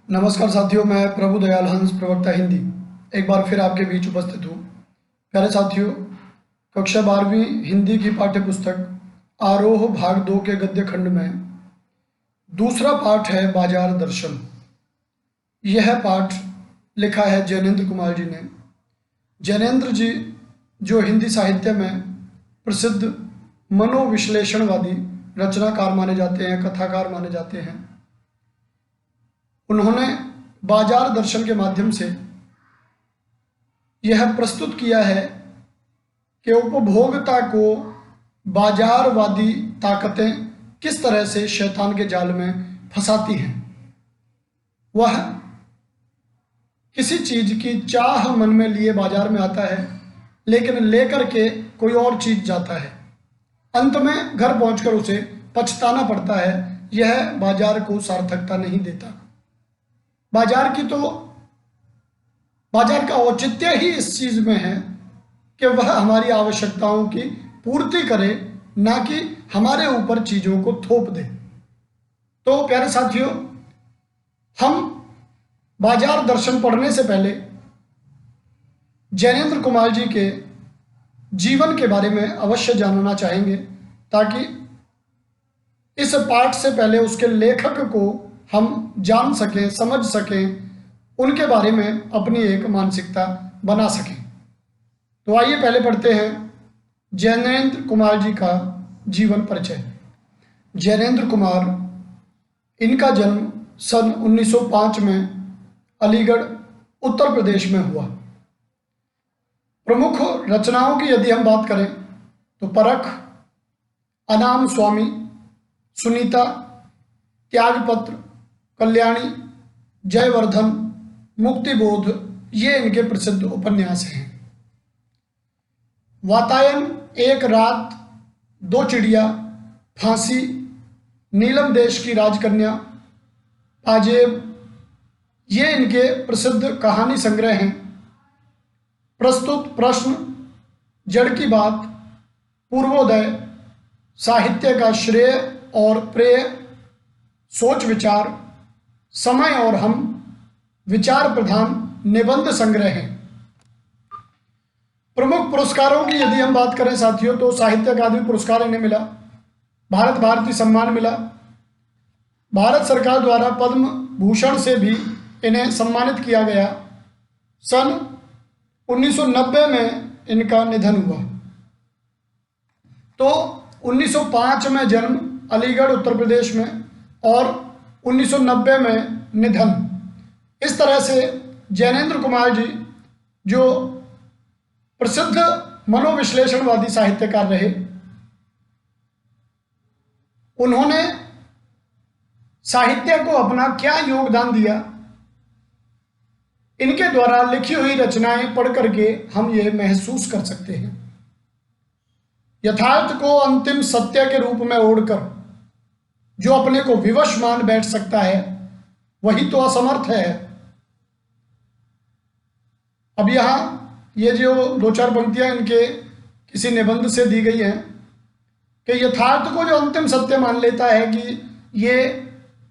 नमस्कार साथियों, मैं प्रभु दयाल हंस, प्रवक्ता हिंदी, एक बार फिर आपके बीच उपस्थित हूँ। प्यारे साथियों, कक्षा 12वीं हिंदी की पाठ्य पुस्तक आरोह भाग 2 के गद्य खंड में दूसरा पाठ है बाजार दर्शन। यह पाठ लिखा है जैनेन्द्र कुमार जी ने। जैनेन्द्र जी जो हिंदी साहित्य में प्रसिद्ध मनोविश्लेषणवादी रचनाकार माने जाते हैं, कथाकार माने जाते हैं। उन्होंने बाजार दर्शन के माध्यम से यह प्रस्तुत किया है कि उपभोक्ता को बाजारवादी ताकतें किस तरह से शैतान के जाल में फंसाती हैं। वह किसी चीज की चाह मन में लिए बाजार में आता है, लेकिन लेकर के कोई और चीज जाता है। अंत में घर पहुंचकर उसे पछताना पड़ता है। यह बाजार को सार्थकता नहीं देता। बाजार का औचित्य ही इस चीज में है कि वह हमारी आवश्यकताओं की पूर्ति करे, ना कि हमारे ऊपर चीजों को थोप दे। तो प्यारे साथियों, हम बाजार दर्शन पढ़ने से पहले जैनेन्द्र कुमार जी के जीवन के बारे में अवश्य जानना चाहेंगे, ताकि इस पाठ से पहले उसके लेखक को हम जान सकें, समझ सकें, उनके बारे में अपनी एक मानसिकता बना सकें। तो आइए पहले पढ़ते हैं जैनेन्द्र कुमार जी का जीवन परिचय। जैनेन्द्र कुमार, इनका जन्म सन 1905 में अलीगढ़, उत्तर प्रदेश में हुआ। प्रमुख रचनाओं की यदि हम बात करें तो परख, अनाम स्वामी, सुनीता, त्यागपत्र, कल्याणी, जयवर्धन, मुक्तिबोध, ये इनके प्रसिद्ध उपन्यास हैं। वातायन, एक रात, दो चिड़िया, फांसी, नीलम देश की राजकन्या, पाजेब, ये इनके प्रसिद्ध कहानी संग्रह हैं। प्रस्तुत प्रश्न, जड़ की बात, पूर्वोदय, साहित्य का श्रेय और प्रेय, सोच विचार, समय और हम, विचार प्रधान निबंध संग्रह हैं। प्रमुख पुरस्कारों की यदि हम बात करें साथियों, तो साहित्य अकादमी पुरस्कार इन्हें मिला, भारत भारती सम्मान मिला, भारत सरकार द्वारा पद्म भूषण से भी इन्हें सम्मानित किया गया। सन 1990 में इनका निधन हुआ। तो 1905 में जन्म, अलीगढ़ उत्तर प्रदेश में, और 1990 में निधन। इस तरह से जैनेन्द्र कुमार जी जो प्रसिद्ध मनोविश्लेषणवादी साहित्यकार रहे, उन्होंने साहित्य को अपना क्या योगदान दिया, इनके द्वारा लिखी हुई रचनाएं पढ़ करके हम ये महसूस कर सकते हैं। यथार्थ को अंतिम सत्य के रूप में ओढ़कर जो अपने को विवश मान बैठ सकता है, वही तो असमर्थ है। अब यहां ये जो दो चार पंक्तियां इनके किसी निबंध से दी गई हैं कि यथार्थ को जो अंतिम सत्य मान लेता है कि ये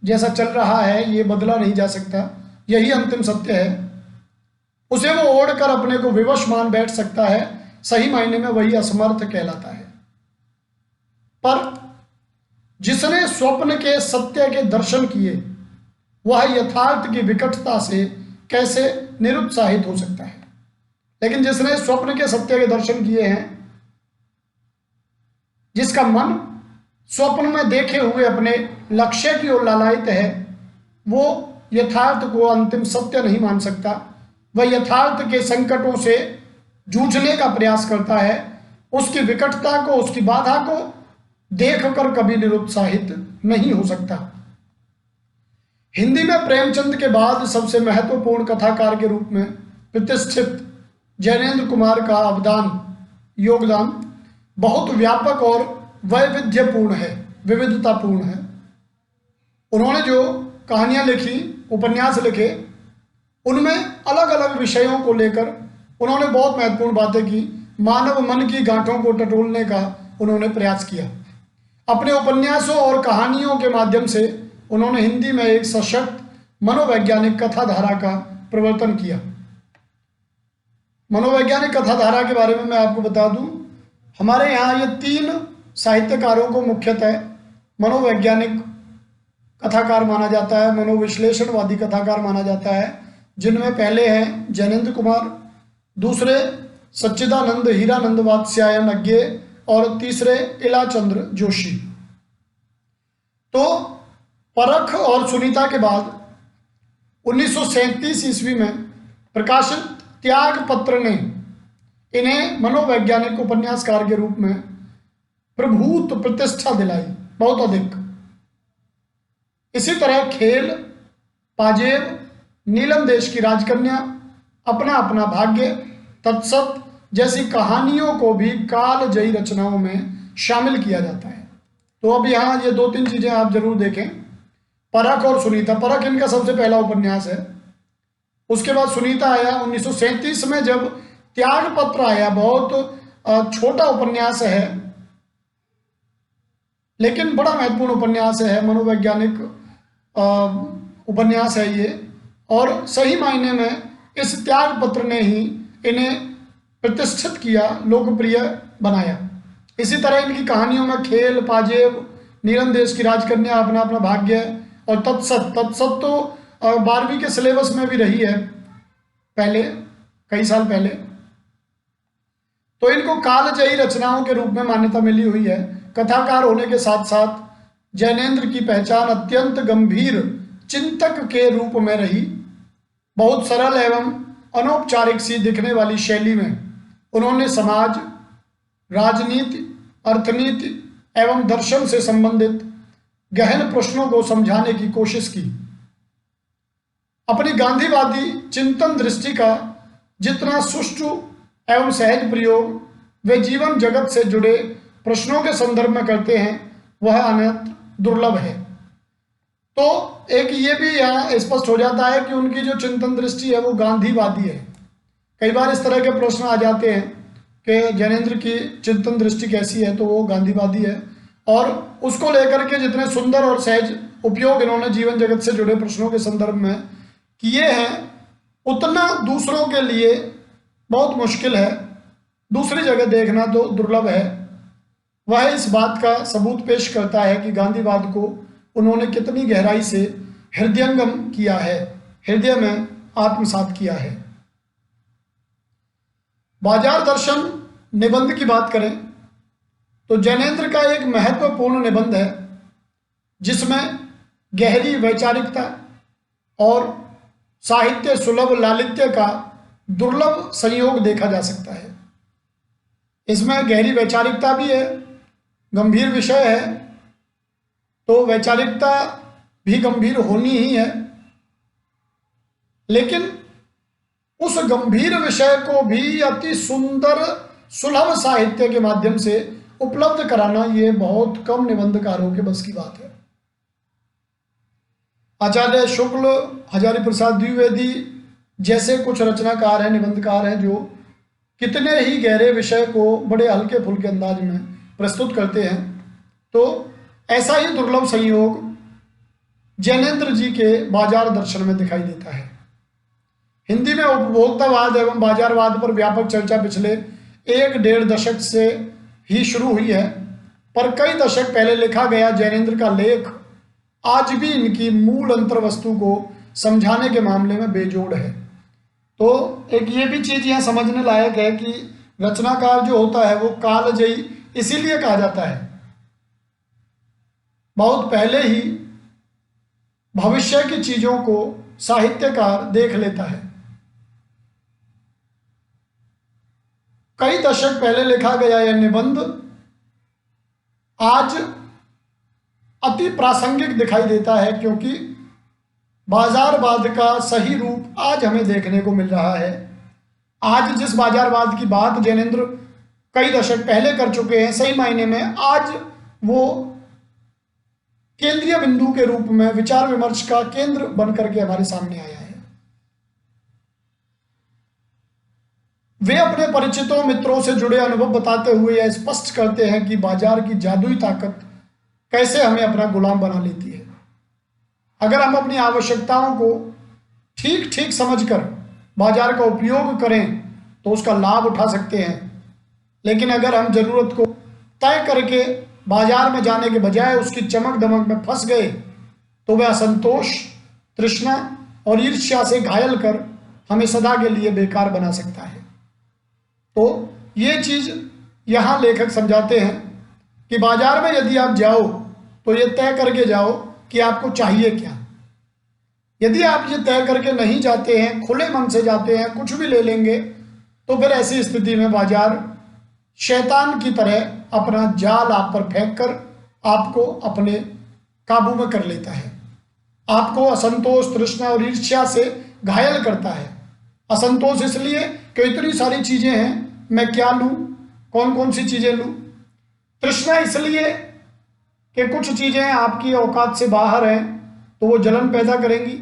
जैसा चल रहा है ये बदला नहीं जा सकता, यही अंतिम सत्य है, उसे वो ओढ़कर अपने को विवश मान बैठ सकता है, सही मायने में वही असमर्थ कहलाता है। पर जिसने स्वप्न के सत्य के दर्शन किए, वह यथार्थ की विकटता से कैसे निरुत्साहित हो सकता है। लेकिन जिसने स्वप्न के सत्य के दर्शन किए हैं, जिसका मन स्वप्न में देखे हुए अपने लक्ष्य की ओर लालायित है, वो यथार्थ को अंतिम सत्य नहीं मान सकता। वह यथार्थ के संकटों से जूझने का प्रयास करता है, उसकी विकटता को, उसकी बाधा को देखकर कभी निरुत्साहित नहीं हो सकता। हिंदी में प्रेमचंद के बाद सबसे महत्वपूर्ण कथाकार के रूप में प्रतिष्ठित जैनेन्द्र कुमार का योगदान बहुत व्यापक और वैविध्यपूर्ण है, विविधतापूर्ण है। उन्होंने जो कहानियां लिखी, उपन्यास लिखे, उनमें अलग अलग विषयों को लेकर उन्होंने बहुत महत्वपूर्ण बातें की। मानव मन की गांठों को टटोलने का उन्होंने प्रयास किया। अपने उपन्यासों और कहानियों के माध्यम से उन्होंने हिंदी में एक सशक्त मनोवैज्ञानिक कथाधारा का प्रवर्तन किया। मनोवैज्ञानिक कथाधारा के बारे में मैं आपको बता दूं, हमारे यहाँ ये 3 साहित्यकारों को मुख्यतः मनोवैज्ञानिक कथाकार माना जाता है, मनोविश्लेषणवादी कथाकार माना जाता है, जिनमें पहले हैं जैनेन्द्र कुमार, दूसरे सच्चिदानंद हीरानंद वात्स्यायन अज्ञे और तीसरे इलाचंद्र जोशी। तो परख और सुनीता के बाद 1937 ईस्वी में प्रकाशित त्यागपत्र ने इन्हें मनोवैज्ञानिक उपन्यासकार के रूप में प्रभूत प्रतिष्ठा दिलाई, बहुत अधिक। इसी तरह खेल, पाजेब, नीलम देश की राजकन्या, अपना अपना भाग्य, तत्सत जैसी कहानियों को भी कालजयी रचनाओं में शामिल किया जाता है। तो अब यहाँ ये 2-3 चीजें आप जरूर देखें, परख और सुनीता। परख इनका सबसे पहला उपन्यास है, उसके बाद सुनीता आया 1937 में। जब त्यागपत्र आया, बहुत छोटा उपन्यास है लेकिन बड़ा महत्वपूर्ण उपन्यास है, मनोवैज्ञानिक उपन्यास है ये, और सही मायने में इस त्यागपत्र ने ही इन्हें प्रतिष्ठित किया, लोकप्रिय बनाया। इसी तरह इनकी कहानियों में खेल, पाजेब, नीलम देश की राजकन्या, अपना अपना भाग्य और तत्सत तो 12वीं के सिलेबस में भी रही है पहले, कई साल पहले। तो इनको कालजयी रचनाओं के रूप में मान्यता मिली हुई है। कथाकार होने के साथ साथ जैनेन्द्र की पहचान अत्यंत गंभीर चिंतक के रूप में रही। बहुत सरल एवं अनौपचारिक सी दिखने वाली शैली में उन्होंने समाज, राजनीति, अर्थनीति एवं दर्शन से संबंधित गहन प्रश्नों को समझाने की कोशिश की। अपनी गांधीवादी चिंतन दृष्टि का जितना सुष्ठु एवं सहज प्रयोग वे जीवन जगत से जुड़े प्रश्नों के संदर्भ में करते हैं, वह अनंत दुर्लभ है। तो एक ये भी यहाँ स्पष्ट हो जाता है कि उनकी जो चिंतन दृष्टि है वो गांधीवादी है। कई बार इस तरह के प्रश्न आ जाते हैं कि जैनेन्द्र की चिंतन दृष्टि कैसी है, तो वो गांधीवादी है, और उसको लेकर के जितने सुंदर और सहज उपयोग इन्होंने जीवन जगत से जुड़े प्रश्नों के संदर्भ में किए हैं, उतना दूसरों के लिए बहुत मुश्किल है, दूसरी जगह देखना तो दुर्लभ है। वह इस बात का सबूत पेश करता है कि गांधीवाद को उन्होंने कितनी गहराई से हृदयंगम किया है, हृदय में आत्मसात किया है। बाजार दर्शन निबंध की बात करें तो जैनेन्द्र का एक महत्वपूर्ण निबंध है जिसमें गहरी वैचारिकता और साहित्य सुलभ लालित्य का दुर्लभ संयोग देखा जा सकता है। इसमें गहरी वैचारिकता भी है, गंभीर विषय है, तो वैचारिकता भी गंभीर होनी ही है, लेकिन उस गंभीर विषय को भी अति सुंदर सुलभ साहित्य के माध्यम से उपलब्ध कराना ये बहुत कम निबंधकारों के बस की बात है। आचार्य शुक्ल, हजारी प्रसाद द्विवेदी जैसे कुछ रचनाकार हैं, निबंधकार हैं, जो कितने ही गहरे विषय को बड़े हल्के फुल्के अंदाज में प्रस्तुत करते हैं। तो ऐसा ही दुर्लभ संयोग जैनेन्द्र जी के बाजार दर्शन में दिखाई देता है। हिंदी में उपभोक्तावाद एवं बाजारवाद पर व्यापक चर्चा पिछले 1-1.5 दशक से ही शुरू हुई है, पर कई दशक पहले लिखा गया जैनेन्द्र का लेख आज भी इनकी मूल अंतर्वस्तु को समझाने के मामले में बेजोड़ है। तो एक ये भी चीज यहाँ समझने लायक है कि रचनाकार जो होता है वो कालजयी इसीलिए कहा जाता है, बहुत पहले ही भविष्य की चीजों को साहित्यकार देख लेता है। कई दशक पहले लिखा गया यह निबंध आज अति प्रासंगिक दिखाई देता है, क्योंकि बाजारवाद का सही रूप आज हमें देखने को मिल रहा है। आज जिस बाजारवाद की बात जैनेन्द्र कई दशक पहले कर चुके हैं, सही मायने में आज वो केंद्रीय बिंदु के रूप में विचार विमर्श का केंद्र बनकर के हमारे सामने आया है। वे अपने परिचितों मित्रों से जुड़े अनुभव बताते हुए यह स्पष्ट करते हैं कि बाजार की जादुई ताकत कैसे हमें अपना गुलाम बना लेती है। अगर हम अपनी आवश्यकताओं को ठीक ठीक समझकर बाजार का उपयोग करें तो उसका लाभ उठा सकते हैं। लेकिन अगर हम ज़रूरत को तय करके बाजार में जाने के बजाय उसकी चमक दमक में फंस गए तो वह असंतोष, तृष्णा और ईर्ष्या से घायल कर हमें सदा के लिए बेकार बना सकता है। तो ये चीज़ यहाँ लेखक समझाते हैं कि बाजार में यदि आप जाओ तो ये तय करके जाओ कि आपको चाहिए क्या। यदि आप ये तय करके नहीं जाते हैं, खुले मन से जाते हैं, कुछ भी ले लेंगे, तो फिर ऐसी स्थिति में बाजार शैतान की तरह अपना जाल आप पर फेंक कर आपको अपने काबू में कर लेता है। आपको असंतोष, तृष्णा और ईर्ष्या से घायल करता है। असंतोष इसलिए कि इतनी सारी चीज़ें हैं, मैं क्या लूँ, कौन कौन सी चीज़ें लूँ। तृष्णा इसलिए कि कुछ चीज़ें आपकी औकात से बाहर हैं तो वो जलन पैदा करेंगी,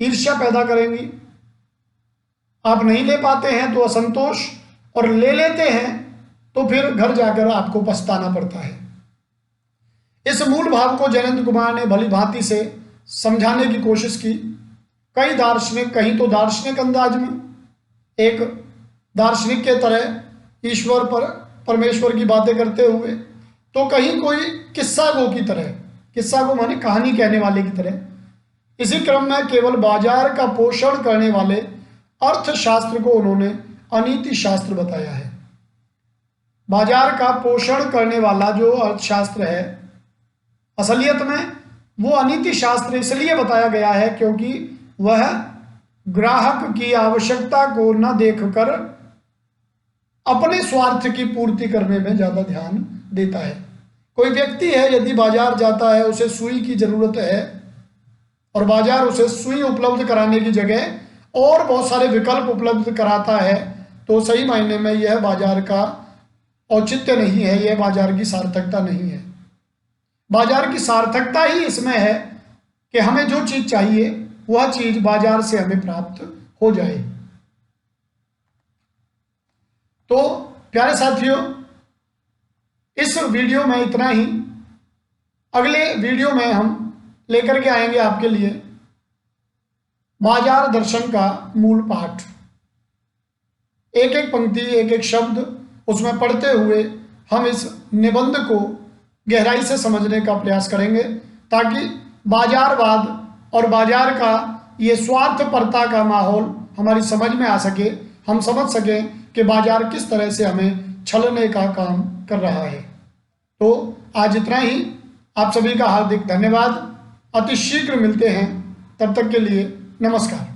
ईर्ष्या पैदा करेंगी। आप नहीं ले पाते हैं तो असंतोष, और ले लेते हैं तो फिर घर जाकर आपको पछताना पड़ता है। इस मूल भाव को जयेंद्र कुमार ने भली भांति से समझाने की कोशिश की। कई दार्शनिक, कहीं तो दार्शनिक अंदाज में, एक दार्शनिक के तरह ईश्वर पर, परमेश्वर की बातें करते हुए, तो कहीं कोई किस्सा गो की तरह, किस्सा गो माने कहानी कहने वाले की तरह। इसी क्रम में केवल बाजार का पोषण करने वाले अर्थशास्त्र को उन्होंने अनीति शास्त्र बताया है। बाजार का पोषण करने वाला जो अर्थशास्त्र है, असलियत में वो अनीति शास्त्र इसलिए बताया गया है क्योंकि वह ग्राहक की आवश्यकता को न देखकर अपने स्वार्थ की पूर्ति करने में ज़्यादा ध्यान देता है। कोई व्यक्ति है, यदि बाजार जाता है, उसे सुई की ज़रूरत है और बाजार उसे सुई उपलब्ध कराने की जगह और बहुत सारे विकल्प उपलब्ध कराता है, तो सही मायने में यह बाजार का औचित्य नहीं है, यह बाजार की सार्थकता नहीं है। बाजार की सार्थकता ही इसमें है कि हमें जो चीज़ चाहिए वह चीज़ बाजार से हमें प्राप्त हो जाए। तो प्यारे साथियों, इस वीडियो में इतना ही। अगले वीडियो में हम लेकर के आएंगे आपके लिए बाजार दर्शन का मूल पाठ। एक एक पंक्ति, एक एक शब्द उसमें पढ़ते हुए हम इस निबंध को गहराई से समझने का प्रयास करेंगे, ताकि बाजारवाद और बाजार का ये स्वार्थपरता का माहौल हमारी समझ में आ सके, हम समझ सकें कि बाजार किस तरह से हमें छलने का काम कर रहा है। तो आज इतना ही। आप सभी का हार्दिक धन्यवाद। अति शीघ्र मिलते हैं, तब तक के लिए नमस्कार।